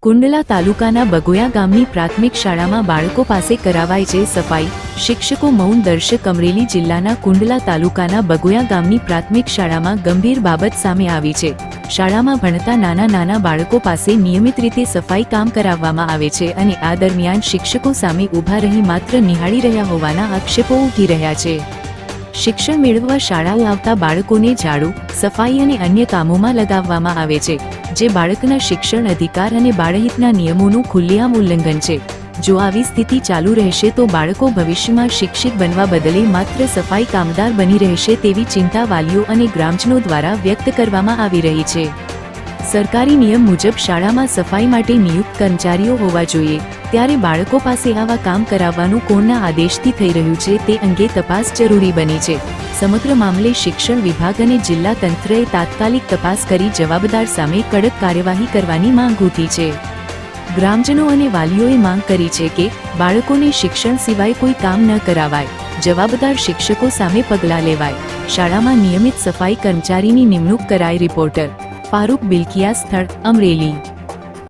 કુંડલા તાલુકાના બગોયા ગામની પ્રાથમિક શાળામાં બાળકો પાસે કરાવાય છે સફાઈ, શિક્ષકો મૌન દર્શક। અમરેલી જિલ્લાના કુંડલા તાલુકાના બગોયા ગામની પ્રાથમિક શાળામાં ગંભીર બાબત સામે આવી છે। શાળામાં ભણતા નાના બાળકો પાસે નિયમિત રીતે સફાઈ કામ કરાવવામાં આવે છે અને આ દરમિયાન શિક્ષકો સામે ઊભા રહી માત્ર નિહાળી રહ્યા હોવાના આક્ષેપો ઉઠી રહ્યા છે। શિક્ષણ મેળવવા શાળાએ આવતા બાળકોને ઝાડુ, સફાઈ અને અન્ય કામોમાં લગાવવામાં આવે છે, જે બાળકના શિક્ષણ અધિકાર અને બાળહિતના નિયમોનું ખુલ્લેઆમ ઉલ્લંઘન છે। જો આવી સ્થિતિ ચાલુ રહેશે તો બાળકો ભવિષ્યમાં શિક્ષિત બનવા બદલે માત્ર સફાઈ કામદાર બની રહેશે તેવી ચિંતા વાલીઓ અને ગ્રામજનો દ્વારા વ્યક્ત કરવામાં આવી રહી છે। સરકારી નિયમ મુજબ શાળામાં સફાઈ માટે નિયુક્ત કર્મચારીઓ હોવા જોઈએ, ત્યારે બાળકો પાસે આવા કામ કરાવવાનું કોના આદેશથી થઈ રહ્યું છે તે અંગે તપાસ જરૂરી બની છે। સમગ્ર મામલે શિક્ષણ વિભાગ અને જિલ્લા તંત્રએ તાત્કાલિક તપાસ કરી જવાબદાર સામે કડક કાર્યવાહી કરવાની માંગ ઉઠી છે। ગ્રામજનો અને વાલીઓએ માંગ કરી છે કે બાળકોને શિક્ષણ સિવાય કોઈ કામ ન કરાવાય, જવાબદાર શિક્ષકો સામે પગલાં લેવાય, શાળામાં નિયમિત સફાઈ કર્મચારીની નિમણૂક કરાય। રિપોર્ટર ફારૂક બિલકિયા, સ્થળ અમરેલી।